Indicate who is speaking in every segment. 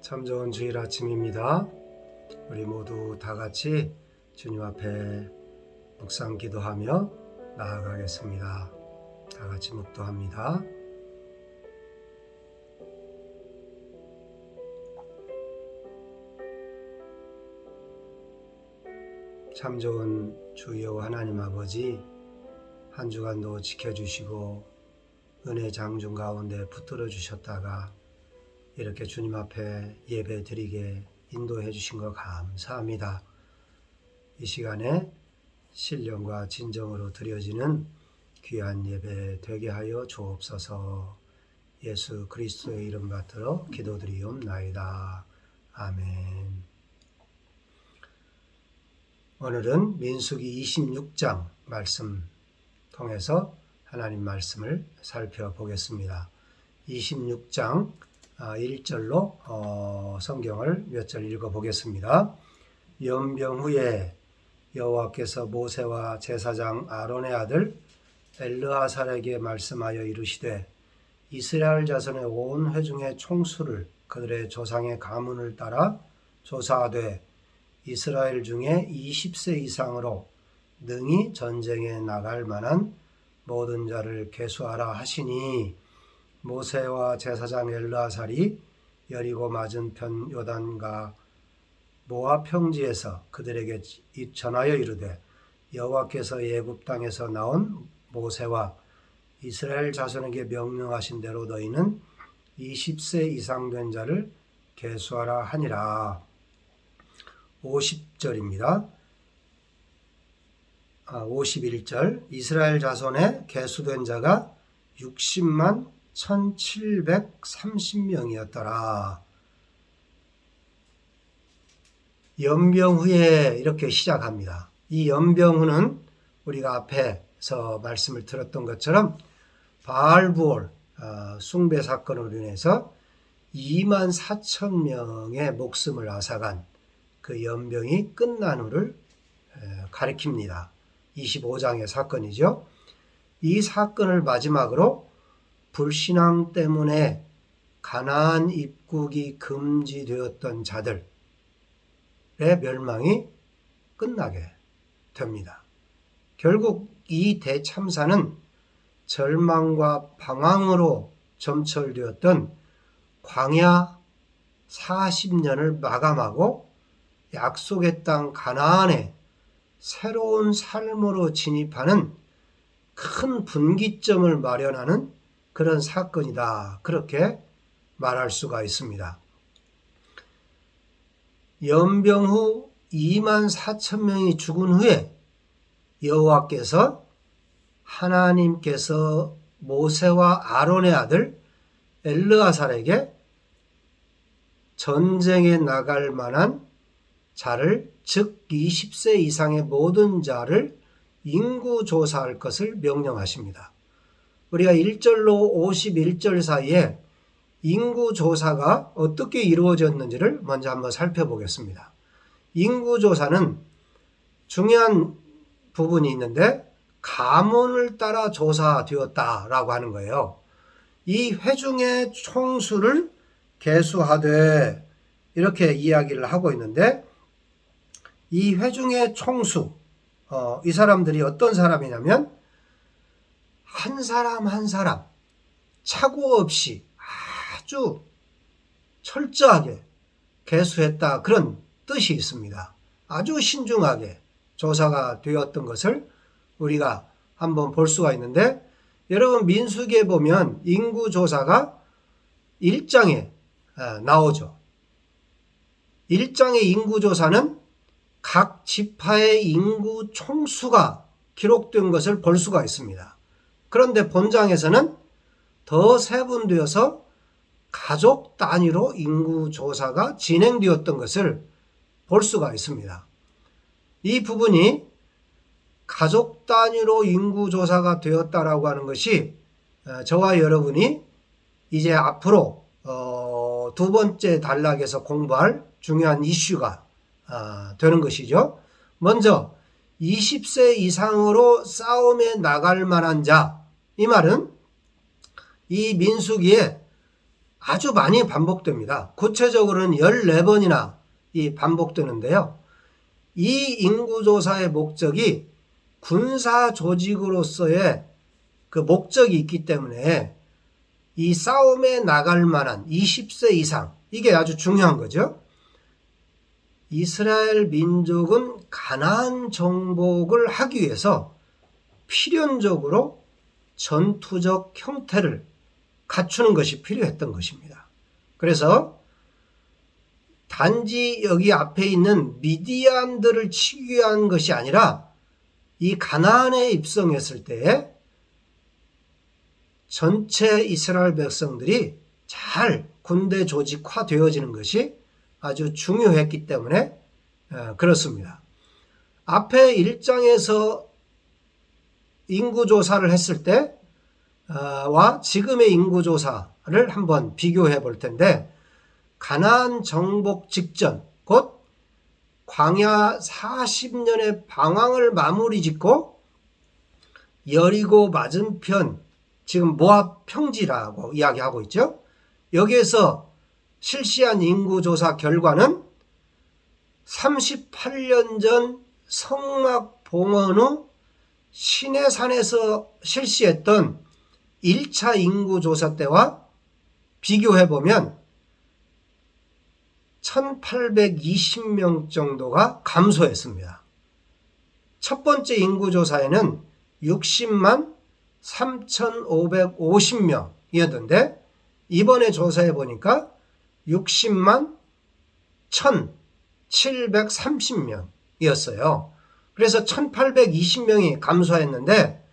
Speaker 1: 참 좋은 주일 아침입니다. 우리 모두 다 같이 주님 앞에 묵상 기도하며 나아가겠습니다. 다 같이 묵도합니다. 참 좋은 주여 하나님 아버지, 한 주간도 지켜주시고 은혜 장중 가운데 붙들어 주셨다가 이렇게 주님 앞에 예배 드리게 인도해 주신 것 감사합니다. 이 시간에 신령과 진정으로 드려지는 귀한 예배 되게 하여 주옵소서. 예수 그리스도의 이름 받들어 기도드리옵나이다. 아멘. 오늘은 민수기 26장 말씀 통해서 하나님 말씀을 살펴보겠습니다. 26장 1절로 성경을 몇 절 읽어보겠습니다. 연병 후에 여호와께서 모세와 제사장 아론의 아들 엘르아살에게 말씀하여 이르시되 이스라엘 자손의 온 회중의 총수를 그들의 조상의 가문을 따라 조사하되 이스라엘 중에 20세 이상으로 능히 전쟁에 나갈 만한 모든 자를 계수하라 하시니 모세와 제사장 엘르아살이 여리고 맞은편 요단과 모압 평지에서 그들에게 전하여 이르되 여호와께서 애굽 땅에서 나온 모세와 이스라엘 자손에게 명령하신 대로 너희는 20세 이상 된 자를 계수하라 하니라. 50절입니다. 51절 이스라엘 자손에 계수된 자가 60만 1730명이었더라. 연병 후에 이렇게 시작합니다. 이 연병 후는 우리가 앞에서 말씀을 들었던 것처럼 바알부올 숭배 사건으로 인해서 2만 4천 명의 목숨을 앗아간 그 연병이 끝난 후를 가리킵니다. 25장의 사건이죠. 이 사건을 마지막으로 불신앙 때문에 가나안 입국이 금지되었던 자들의 멸망이 끝나게 됩니다. 결국 이 대참사는 절망과 방황으로 점철되었던 광야 40년을 마감하고 약속의 땅 가나안에 새로운 삶으로 진입하는 큰 분기점을 마련하는 그런 사건이다. 그렇게 말할 수가 있습니다. 연병 후 2만 4천 명이 죽은 후에 하나님께서 모세와 아론의 아들 엘르아살에게 전쟁에 나갈 만한 자를, 즉 20세 이상의 모든 자를 인구 조사할 것을 명령하십니다. 우리가 1절로 51절 사이에 인구 조사가 어떻게 이루어졌는지를 먼저 한번 살펴보겠습니다. 인구 조사는 중요한 부분이 있는데 가문을 따라 조사되었다라고 하는 거예요. 이 회중의 총수를 계수하되 이렇게 이야기를 하고 있는데 이 회중의 총수, 이 사람들이 어떤 사람이냐면 한 사람 한 사람 착오 없이 아주 철저하게 계수했다, 그런 뜻이 있습니다. 아주 신중하게 조사가 되었던 것을 우리가 한번 볼 수가 있는데, 여러분 민수기에 보면 인구조사가 1장에 나오죠. 1장의 인구조사는 각 지파의 인구 총수가 기록된 것을 볼 수가 있습니다. 그런데 본장에서는 더 세분되어서 가족 단위로 인구조사가 진행되었던 것을 볼 수가 있습니다. 이 부분이 가족 단위로 인구조사가 되었다라고 하는 것이 저와 여러분이 이제 앞으로 두 번째 단락에서 공부할 중요한 이슈가 되는 것이죠. 먼저 20세 이상으로 싸움에 나갈 만한 자, 이 말은 이 민수기에 아주 많이 반복됩니다. 구체적으로는 14번이나 이 반복되는데요. 이 인구조사의 목적이 군사 조직으로서의 그 목적이 있기 때문에 이 싸움에 나갈 만한 20세 이상, 이게 아주 중요한 거죠. 이스라엘 민족은 가나안 정복을 하기 위해서 필연적으로 전투적 형태를 갖추는 것이 필요했던 것입니다. 그래서 단지 여기 앞에 있는 미디안들을 치기 위한 것이 아니라 이 가나안에 입성했을 때에 전체 이스라엘 백성들이 잘 군대 조직화되어지는 것이 아주 중요했기 때문에 그렇습니다. 앞에 1장에서 인구조사를 했을 때와 지금의 인구조사를 한번 비교해 볼 텐데, 가나안 정복 직전 곧 광야 40년의 방황을 마무리 짓고 여리고 맞은편, 지금 모압 평지라고 이야기하고 있죠. 여기에서 실시한 인구조사 결과는 38년 전 성막 봉헌 후 시내산에서 실시했던 1차 인구조사 때와 비교해보면 1820명 정도가 감소했습니다. 첫 번째 인구조사에는 60만 3550명이었는데 이번에 조사해 보니까 60만 1730명이었어요. 그래서 1820명이 감소했는데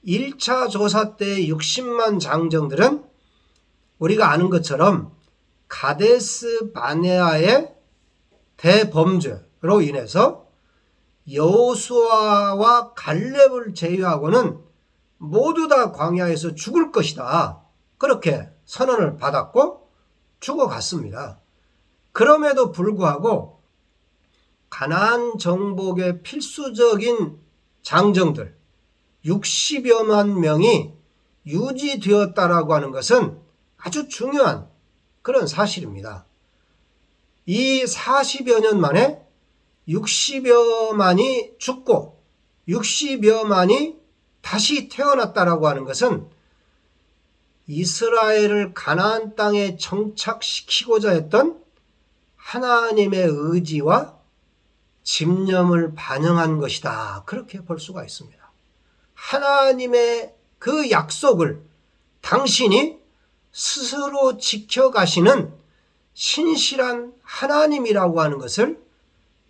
Speaker 1: 1차 조사 때 60만 장정들은 우리가 아는 것처럼 가데스 바네아의 대범죄로 인해서 여호수아와 갈렙을 제외하고는 모두 다 광야에서 죽을 것이다, 그렇게 선언을 받았고 죽어갔습니다. 그럼에도 불구하고 가나안 정복의 필수적인 장정들 60여만 명이 유지되었다라고 하는 것은 아주 중요한 그런 사실입니다. 이 40여 년 만에 60여만이 죽고 60여만이 다시 태어났다라고 하는 것은 이스라엘을 가나안 땅에 정착시키고자 했던 하나님의 의지와 집념을 반영한 것이다, 그렇게 볼 수가 있습니다. 하나님의 그 약속을 당신이 스스로 지켜가시는 신실한 하나님이라고 하는 것을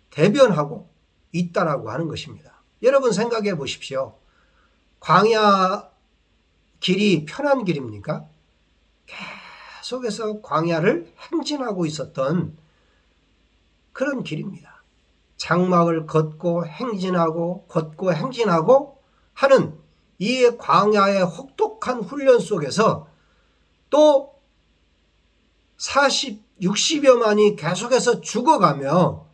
Speaker 1: 대변하고 있다라고 하는 것입니다. 여러분 생각해 보십시오. 광야 길이 편한 길입니까? 계속해서 광야를 행진하고 있었던 그런 길입니다. 장막을 걷고 행진하고 걷고 행진하고 하는 이 광야의 혹독한 훈련 속에서 또 60여만이 계속해서 죽어가며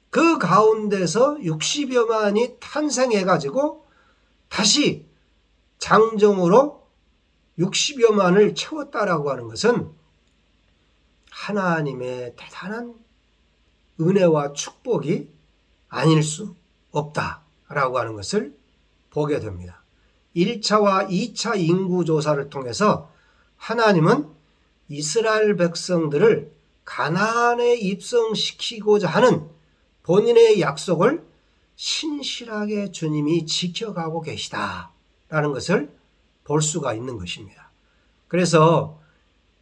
Speaker 1: 그 가운데서 60여만이 탄생해가지고 다시 장정으로 60여만을 채웠다라고 하는 것은 하나님의 대단한 은혜와 축복이 아닐 수 없다라고 하는 것을 보게 됩니다. 1차와 2차 인구조사를 통해서 하나님은 이스라엘 백성들을 가나안에 입성시키고자 하는 본인의 약속을 신실하게 주님이 지켜가고 계시다라는 것을 볼 수가 있는 것입니다. 그래서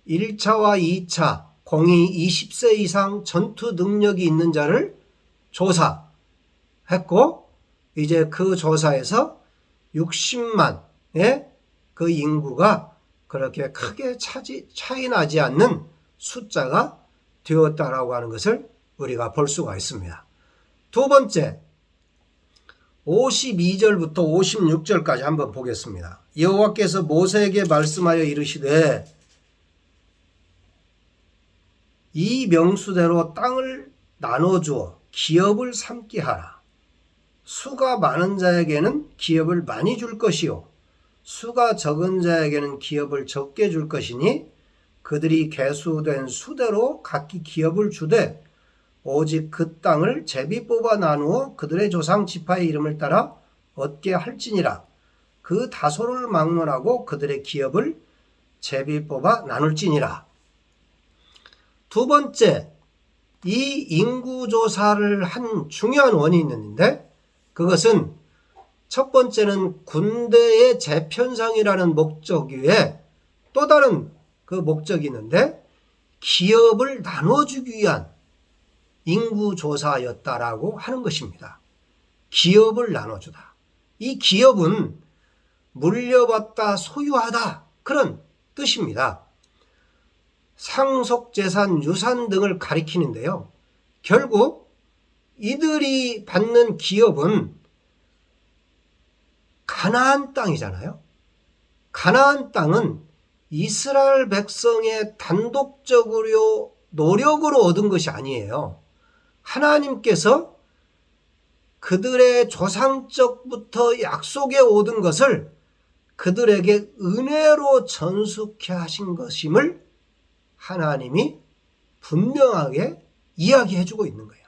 Speaker 1: 1차와 2차 공이 20세 이상 전투 능력이 있는 자를 조사했고, 이제 그 조사에서 60만의 그 인구가 그렇게 크게 차이 나지 않는 숫자가 되었다라고 하는 것을 우리가 볼 수가 있습니다. 두 번째, 52절부터 56절까지 한번 보겠습니다. 여호와께서 모세에게 말씀하여 이르시되 이 명수대로 땅을 나눠주어 기업을 삼게 하라. 수가 많은 자에게는 기업을 많이 줄 것이요 수가 적은 자에게는 기업을 적게 줄 것이니 그들이 계수된 수대로 각기 기업을 주되 오직 그 땅을 제비 뽑아 나누어 그들의 조상 지파의 이름을 따라 얻게 할지니라. 그 다소를 막론하고 그들의 기업을 제비 뽑아 나눌지니라. 두 번째, 이 인구조사를 한 중요한 원인이 있는데 그것은 첫 번째는 군대의 재편성이라는 목적 위에 또 다른 그 목적이 있는데 기업을 나눠주기 위한 인구조사였다라고 하는 것입니다. 기업을 나눠주다. 이 기업은 물려받다, 소유하다 그런 뜻입니다. 상속재산, 유산 등을 가리키는데요. 결국 이들이 받는 기업은 가나안 땅이잖아요. 가나안 땅은 이스라엘 백성의 단독적으로 노력으로 얻은 것이 아니에요. 하나님께서 그들의 조상적부터 약속에 얻은 것을 그들에게 은혜로 전수케 하신 것임을 하나님이 분명하게 이야기해 주고 있는 거예요.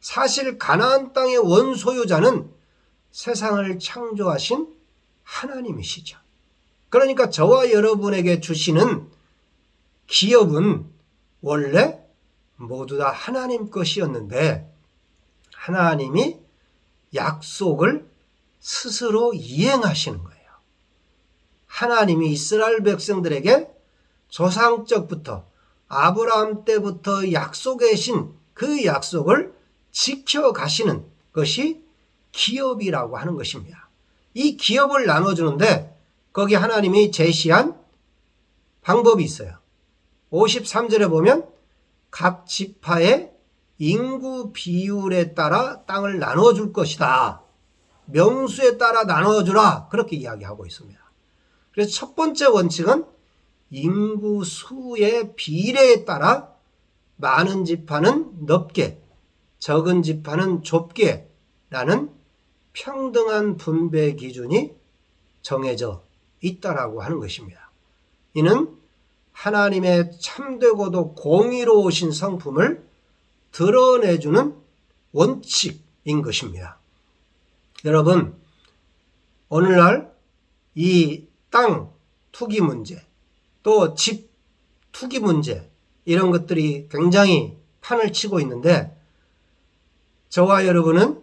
Speaker 1: 사실 가나안 땅의 원소유자는 세상을 창조하신 하나님이시죠. 그러니까 저와 여러분에게 주시는 기업은 원래 모두 다 하나님 것이었는데 하나님이 약속을 스스로 이행하시는 거예요. 하나님이 이스라엘 백성들에게 조상적부터 아브라함 때부터 약속해 신 그 약속을 지켜가시는 것이 기업이라고 하는 것입니다. 이 기업을 나눠주는데 거기 하나님이 제시한 방법이 있어요. 53절에 보면 각 지파의 인구 비율에 따라 땅을 나눠줄 것이다. 명수에 따라 나눠주라. 그렇게 이야기하고 있습니다. 그래서 첫 번째 원칙은 인구수의 비례에 따라 많은 지파는 넓게, 적은 지파는 좁게 라는 평등한 분배 기준이 정해져 있다라고 하는 것입니다. 이는 하나님의 참되고도 공의로우신 성품을 드러내주는 원칙인 것입니다. 여러분, 오늘날 이 땅 투기 문제, 또 집 투기 문제 이런 것들이 굉장히 판을 치고 있는데 저와 여러분은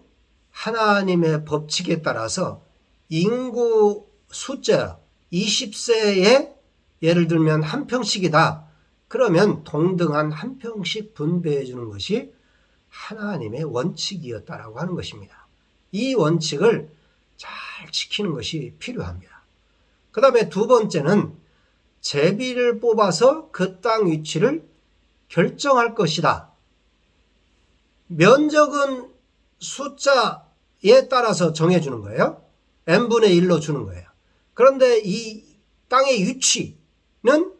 Speaker 1: 하나님의 법칙에 따라서 인구 숫자 20세에 예를 들면 한 평씩이다. 그러면 동등한 한 평씩 분배해 주는 것이 하나님의 원칙이었다라고 하는 것입니다. 이 원칙을 잘 지키는 것이 필요합니다. 그 다음에 두 번째는 제비를 뽑아서 그 땅 위치를 결정할 것이다. 면적은 숫자에 따라서 정해주는 거예요. n분의 1로 주는 거예요. 그런데 이 땅의 위치는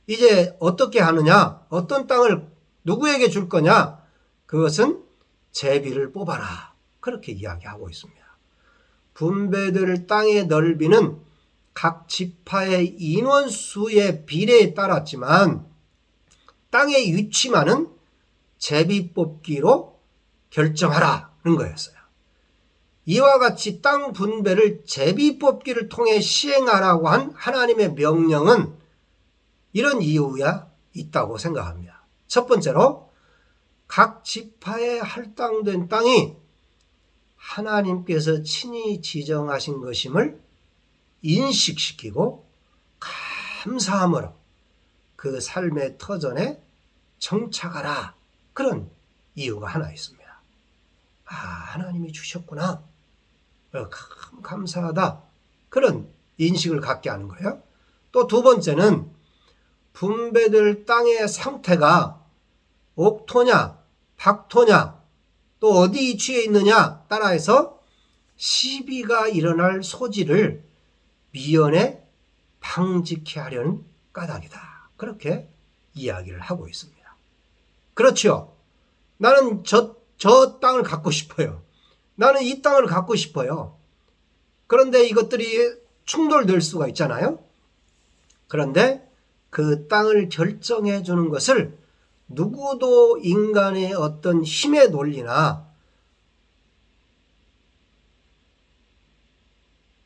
Speaker 1: 이제 어떻게 하느냐, 어떤 땅을 누구에게 줄 거냐, 그것은 제비를 뽑아라. 그렇게 이야기하고 있습니다. 분배될 땅의 넓이는 각 지파의 인원수의 비례에 따랐지만 땅의 위치만은 제비 뽑기로 결정하라는 거였어요. 이와 같이 땅 분배를 제비 뽑기를 통해 시행하라고 한 하나님의 명령은 이런 이유가 있다고 생각합니다. 첫 번째로 각 지파에 할당된 땅이 하나님께서 친히 지정하신 것임을 인식시키고 감사함으로 그 삶의 터전에 정착하라. 그런 이유가 하나 있습니다. 아, 하나님이 주셨구나. 감사하다. 그런 인식을 갖게 하는 거예요. 또 두 번째는 분배될 땅의 상태가 옥토냐, 박토냐, 또 어디 위치에 있느냐 따라해서 시비가 일어날 소지를 미연에 방지케 하려는 까닭이다. 그렇게 이야기를 하고 있습니다. 그렇죠. 나는 저 땅을 갖고 싶어요. 나는 이 땅을 갖고 싶어요. 그런데 이것들이 충돌될 수가 있잖아요. 그런데 그 땅을 결정해 주는 것을 누구도 인간의 어떤 힘의 논리나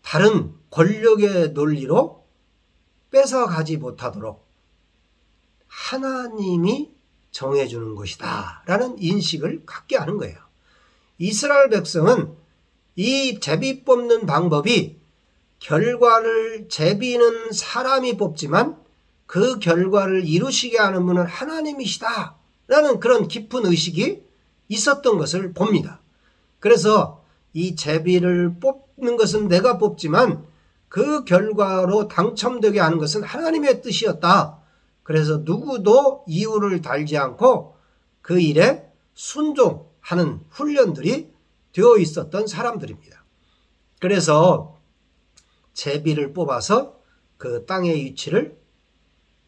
Speaker 1: 다른 권력의 논리로 뺏어가지 못하도록 하나님이 정해주는 것이다 라는 인식을 갖게 하는 거예요. 이스라엘 백성은 이 제비 뽑는 방법이 결과를 제비는 사람이 뽑지만 그 결과를 이루시게 하는 분은 하나님이시다 라는 그런 깊은 의식이 있었던 것을 봅니다. 그래서 이 제비를 뽑는 것은 내가 뽑지만 그 결과로 당첨되게 하는 것은 하나님의 뜻이었다. 그래서 누구도 이유를 달지 않고 그 일에 순종하는 훈련들이 되어 있었던 사람들입니다. 그래서 제비를 뽑아서 그 땅의 위치를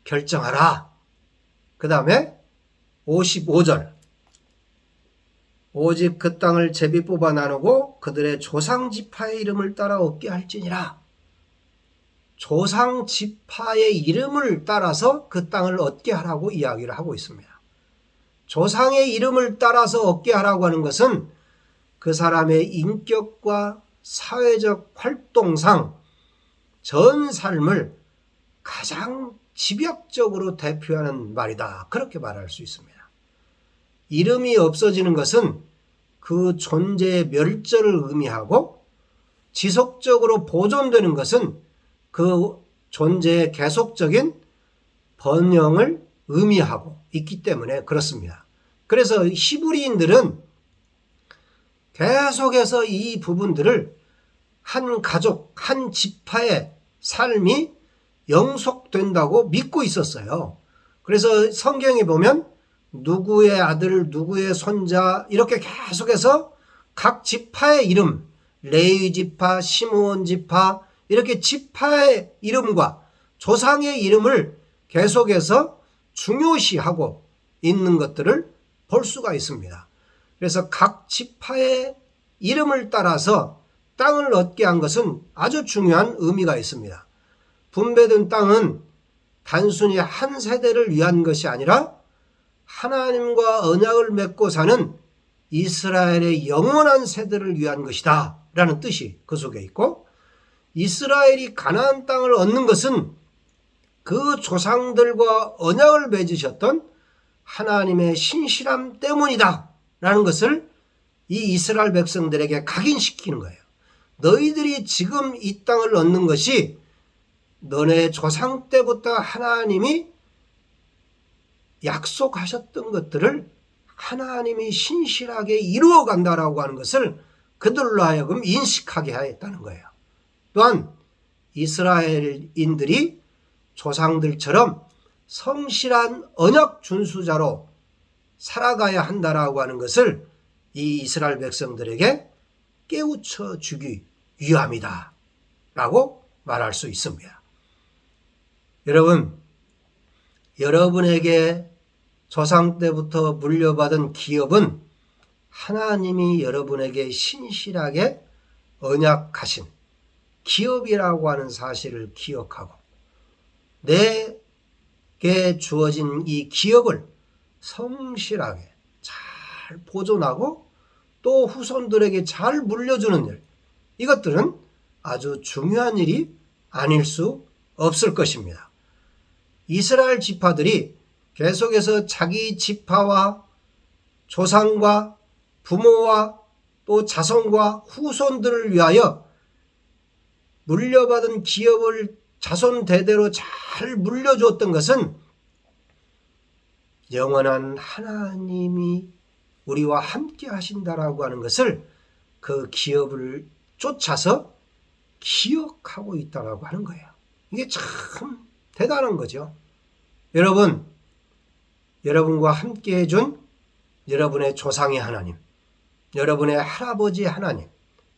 Speaker 1: 결정하라. 그 다음에 55절 오직 그 땅을 제비 뽑아 나누고 그들의 조상 지파의 이름을 따라 얻게 할지니라. 조상 지파의 이름을 따라서 그 땅을 얻게 하라고 이야기를 하고 있습니다. 조상의 이름을 따라서 얻게 하라고 하는 것은 그 사람의 인격과 사회적 활동상 전 삶을 가장 집약적으로 대표하는 말이다. 그렇게 말할 수 있습니다. 이름이 없어지는 것은 그 존재의 멸절을 의미하고 지속적으로 보존되는 것은 그 존재의 계속적인 번영을 의미하고 있기 때문에 그렇습니다. 그래서 히브리인들은 계속해서 이 부분들을 한 가족, 한 지파의 삶이 영속된다고 믿고 있었어요. 그래서 성경에 보면 누구의 아들, 누구의 손자 이렇게 계속해서 각 지파의 이름, 레위 지파, 시므온 지파 이렇게 지파의 이름과 조상의 이름을 계속해서 중요시하고 있는 것들을 볼 수가 있습니다. 그래서 각 지파의 이름을 따라서 땅을 얻게 한 것은 아주 중요한 의미가 있습니다. 분배된 땅은 단순히 한 세대를 위한 것이 아니라 하나님과 언약을 맺고 사는 이스라엘의 영원한 세대를 위한 것이다 라는 뜻이 그 속에 있고, 이스라엘이 가나안 땅을 얻는 것은 그 조상들과 언약을 맺으셨던 하나님의 신실함 때문이다 라는 것을 이 이스라엘 백성들에게 각인시키는 거예요. 너희들이 지금 이 땅을 얻는 것이 너네 조상 때부터 하나님이 약속하셨던 것들을 하나님이 신실하게 이루어 간다라고 하는 것을 그들로 하여금 인식하게 하였다는 거예요. 또한 이스라엘인들이 조상들처럼 성실한 언약 준수자로 살아가야 한다라고 하는 것을 이 이스라엘 백성들에게 깨우쳐 주기 위함이다 라고 말할 수 있습니다. 여러분, 여러분에게 조상 때부터 물려받은 기업은 하나님이 여러분에게 신실하게 언약하신 기업이라고 하는 사실을 기억하고 내게 주어진 이 기업을 성실하게 잘 보존하고 또 후손들에게 잘 물려주는 일, 이것들은 아주 중요한 일이 아닐 수 없을 것입니다. 이스라엘 지파들이 계속해서 자기 지파와 조상과 부모와 또 자손과 후손들을 위하여 물려받은 기업을 자손 대대로 잘 물려주었던 것은 영원한 하나님이 우리와 함께 하신다라고 하는 것을 그 기업을 쫓아서 기억하고 있다라고 하는 거예요. 이게 참 대단한 거죠. 여러분, 여러분과 함께 해준 여러분의 조상의 하나님, 여러분의 할아버지 하나님,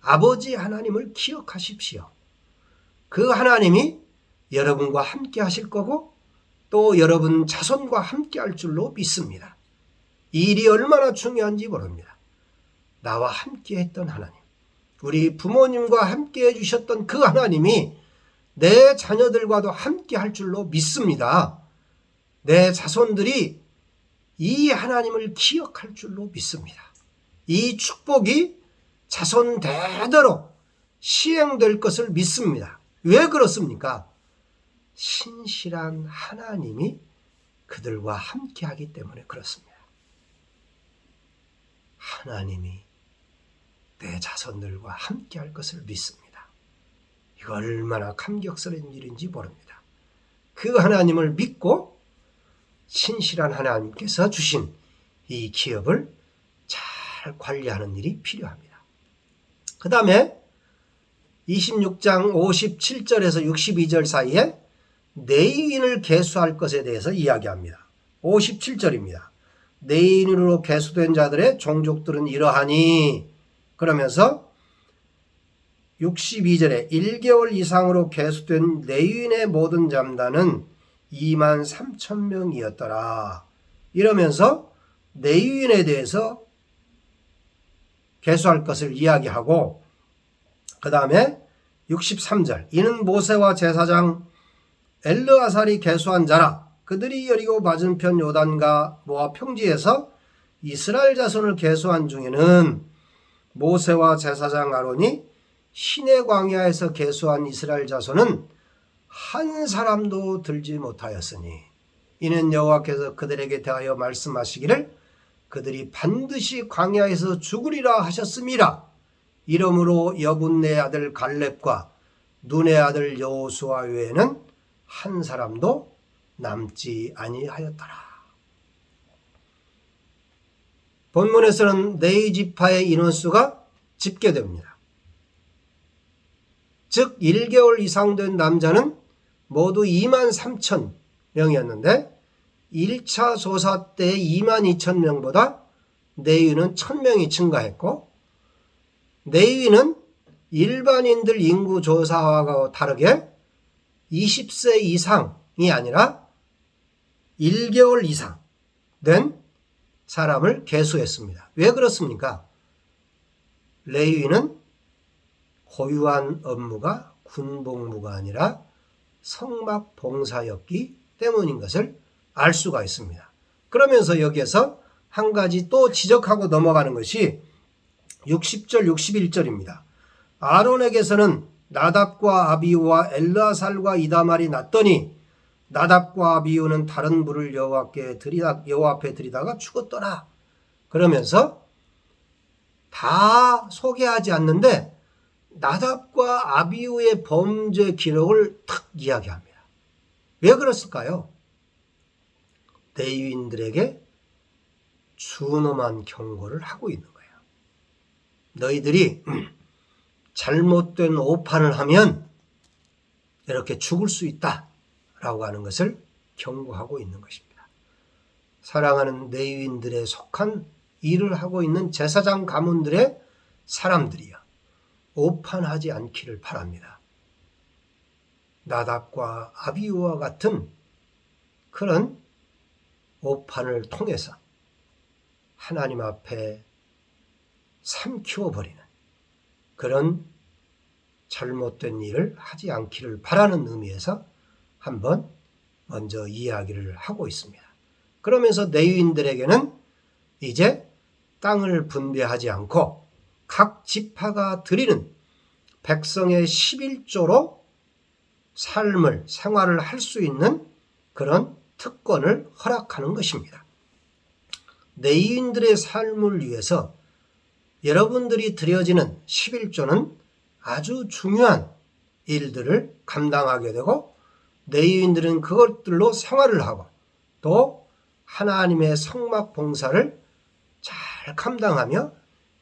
Speaker 1: 아버지 하나님을 기억하십시오. 그 하나님이 여러분과 함께 하실 거고 또 여러분 자손과 함께 할 줄로 믿습니다. 이 일이 얼마나 중요한지 모릅니다. 나와 함께 했던 하나님, 우리 부모님과 함께 해주셨던 그 하나님이 내 자녀들과도 함께 할 줄로 믿습니다. 내 자손들이 이 하나님을 기억할 줄로 믿습니다. 이 축복이 자손 대대로 시행될 것을 믿습니다. 왜 그렇습니까? 신실한 하나님이 그들과 함께하기 때문에 그렇습니다. 하나님이 내 자손들과 함께할 것을 믿습니다. 이거 얼마나 감격스러운 일인지 모릅니다. 그 하나님을 믿고 신실한 하나님께서 주신 이 기업을 잘 관리하는 일이 필요합니다. 그 다음에 26장 57절에서 62절 사이에 내인을 계수할 것에 대해서 이야기합니다. 57절입니다. 내인으로 계수된 자들의 종족들은 이러하니, 그러면서 62절에 1개월 이상으로 계수된 레위인의 모든 잠단은 23,000명이었더라. 이러면서 레위인에 대해서 계수할 것을 이야기하고, 그 다음에 63절, 이는 모세와 제사장 엘르아살이 계수한 자라. 그들이 여리고 맞은편 요단과 모압 평지에서 이스라엘 자손을 계수한 중에는 모세와 제사장 아론이 시내 광야에서 계수한 이스라엘 자손은 한 사람도 들지 못하였으니, 이는 여호와께서 그들에게 대하여 말씀하시기를 그들이 반드시 광야에서 죽으리라 하셨음이라. 이러므로 여분네 아들 갈렙과 눈의 아들 여호수아 외에는 한 사람도 남지 아니하였더라. 본문에서는 네 지파의 인원수가 집계됩니다. 즉 1개월 이상 된 남자는 모두 23,000명이었는데 1차 조사 때 22,000명보다 레위는 1,000명이 증가했고, 레위는 일반인들 인구 조사와 다르게 20세 이상이 아니라 1개월 이상 된 사람을 계수했습니다. 왜 그렇습니까? 레위는 고유한 업무가 군복무가 아니라 성막 봉사였기 때문인 것을 알 수가 있습니다. 그러면서 여기에서 한 가지 또 지적하고 넘어가는 것이 60절 61절입니다. 아론에게서는 나답과 아비우와 엘르아살과 이다말이 났더니 나답과 아비우는 다른 불을 여호와 앞에 들이다가 죽었더라. 그러면서 다 소개하지 않는데 나답과 아비우의 범죄 기록을 탁 이야기합니다. 왜 그랬을까요? 레위인들에게 준엄한 경고를 하고 있는 거예요. 너희들이 잘못된 오판을 하면 이렇게 죽을 수 있다라고 하는 것을 경고하고 있는 것입니다. 사랑하는 레위인들에 속한 일을 하고 있는 제사장 가문들의 사람들이여, 오판하지 않기를 바랍니다. 나답과 아비우와 같은 그런 오판을 통해서 하나님 앞에 삼키워버리는 그런 잘못된 일을 하지 않기를 바라는 의미에서 한번 먼저 이야기를 하고 있습니다. 그러면서 레위인들에게는 이제 땅을 분배하지 않고 각 지파가 드리는 백성의 11조로 생활을 할 수 있는 그런 특권을 허락하는 것입니다. 레위인들의 삶을 위해서 여러분들이 드려지는 11조는 아주 중요한 일들을 감당하게 되고, 레위인들은 그것들로 생활을 하고 또 하나님의 성막 봉사를 잘 감당하며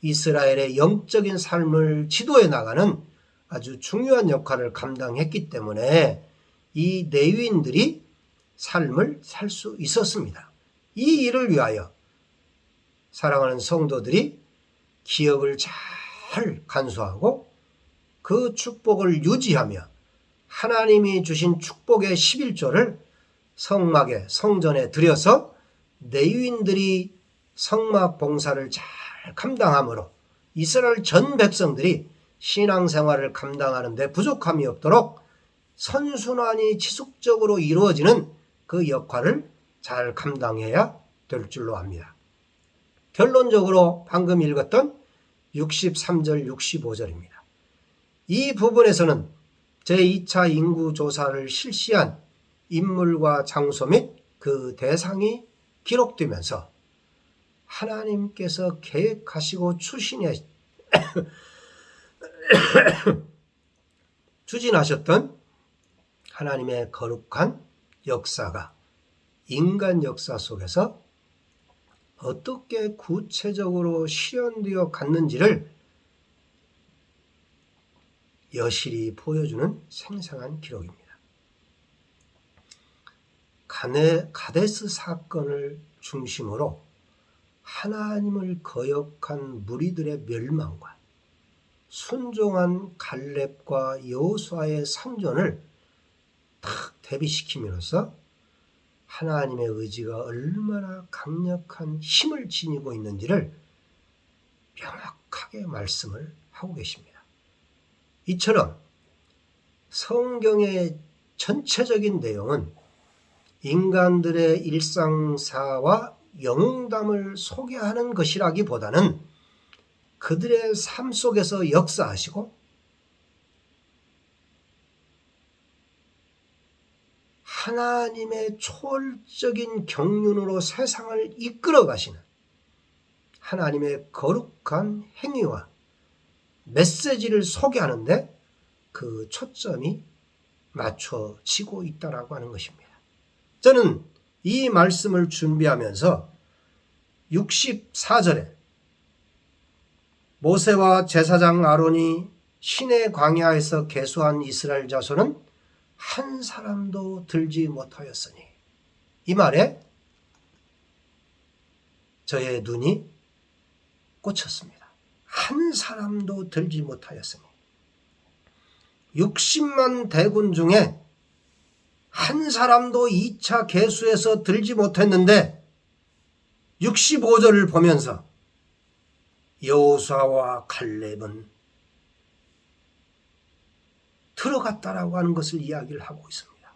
Speaker 1: 이스라엘의 영적인 삶을 지도해 나가는 아주 중요한 역할을 감당했기 때문에 이 레위인들이 삶을 살 수 있었습니다. 이 일을 위하여 사랑하는 성도들이 기업을 잘 간수하고 그 축복을 유지하며 하나님이 주신 축복의 11조를 성막에 성전에 들여서 레위인들이 성막 봉사를 잘 감당함으로 이스라엘 전 백성들이 신앙생활을 감당하는 데 부족함이 없도록 선순환이 지속적으로 이루어지는 그 역할을 잘 감당해야 될 줄로 압니다. 결론적으로 방금 읽었던 63절 65절입니다. 이 부분에서는 제2차 인구조사를 실시한 인물과 장소 및 그 대상이 기록되면서 하나님께서 계획하시고 추진하셨던 하나님의 거룩한 역사가 인간 역사 속에서 어떻게 구체적으로 실현되어 갔는지를 여실히 보여주는 생생한 기록입니다. 가데스 사건을 중심으로 하나님을 거역한 무리들의 멸망과 순종한 갈렙과 여호수아의 상전을 딱 대비시킴으로써 하나님의 의지가 얼마나 강력한 힘을 지니고 있는지를 명확하게 말씀을 하고 계십니다. 이처럼 성경의 전체적인 내용은 인간들의 일상사와 영웅담을 소개하는 것이라기보다는 그들의 삶 속에서 역사하시고 하나님의 초월적인 경륜으로 세상을 이끌어 가시는 하나님의 거룩한 행위와 메시지를 소개하는데 그 초점이 맞춰지고 있다라고 하는 것입니다. 저는 이 말씀을 준비하면서 64절에 모세와 제사장 아론이 시내 광야에서 계수한 이스라엘 자손은 한 사람도 들지 못하였으니, 이 말에 저의 눈이 꽂혔습니다. 한 사람도 들지 못하였으니 60만 대군 중에 한 사람도 2차 계수에서 들지 못했는데 65절을 보면서 여호수아와 갈렙은 들어갔다라고 하는 것을 이야기를 하고 있습니다.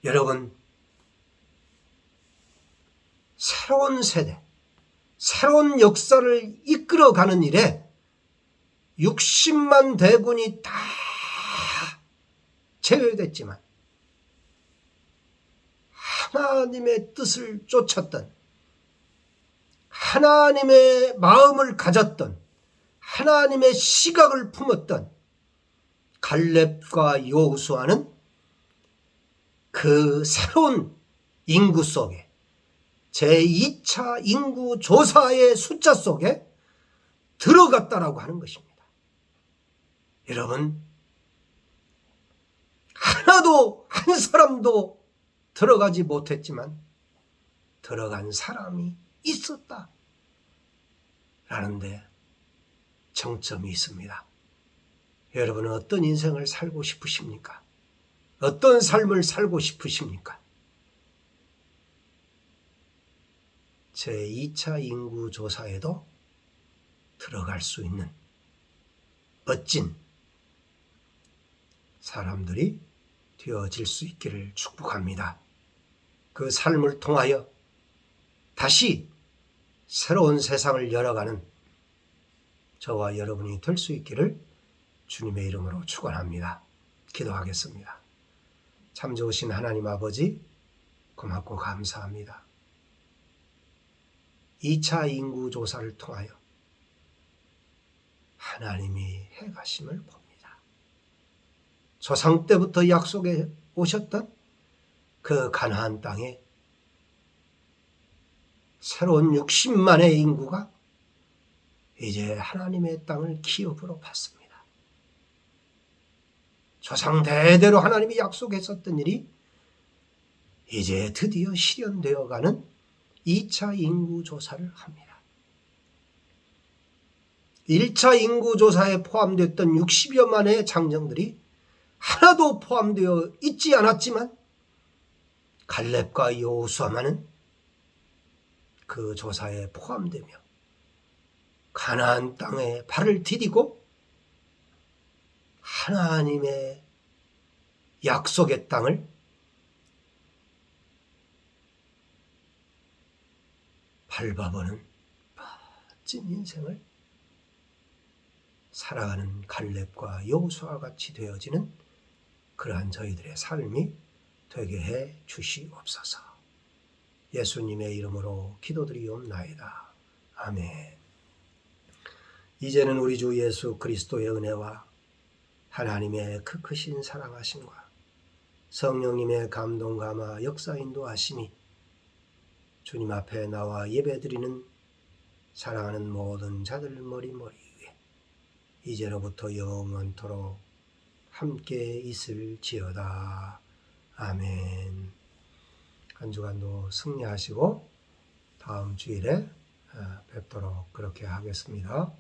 Speaker 1: 여러분, 새로운 세대, 새로운 역사를 이끌어가는 일에 60만 대군이 다 제외됐지만 하나님의 뜻을 쫓았던, 하나님의 마음을 가졌던, 하나님의 시각을 품었던 갈렙과 여호수아는 그 새로운 인구 속에, 제2차 인구 조사의 숫자 속에 들어갔다라고 하는 것입니다. 여러분, 하나도 한 사람도 들어가지 못했지만 들어간 사람이 있었다 라는데 정점이 있습니다. 여러분은 어떤 인생을 살고 싶으십니까? 어떤 삶을 살고 싶으십니까? 제2차 인구조사에도 들어갈 수 있는 멋진 사람들이 되어질 수 있기를 축복합니다. 그 삶을 통하여 다시 새로운 세상을 열어가는 저와 여러분이 될 수 있기를 주님의 이름으로 축원합니다. 기도하겠습니다. 참 좋으신 하나님 아버지, 고맙고 감사합니다. 2차 인구조사를 통하여 하나님이 행하심을 봅니다. 조상 때부터 약속해 오셨던 그 가나안 땅에 새로운 60만의 인구가 이제 하나님의 땅을 기업으로 받습니다. 조상 대대로 하나님이 약속했었던 일이 이제 드디어 실현되어가는 2차 인구조사를 합니다. 1차 인구조사에 포함됐던 60여만의 장정들이 하나도 포함되어 있지 않았지만 갈렙과 여호수아만은 그 조사에 포함되며 가나안 땅에 발을 디디고 하나님의 약속의 땅을 밟아보는 멋진 인생을 살아가는 갈렙과 여호수아와 같이 되어지는 그러한 저희들의 삶이 되게 해 주시옵소서. 예수님의 이름으로 기도드리옵나이다. 아멘. 이제는 우리 주 예수 그리스도의 은혜와 하나님의 그 크신 사랑하심과 성령님의 감동 감화 역사 인도하심이 주님 앞에 나와 예배드리는 사랑하는 모든 자들 머리 위에 이제로부터 영원토록 함께 있을지어다. 아멘. 한 주간도 승리하시고 다음 주일에 뵙도록 그렇게 하겠습니다.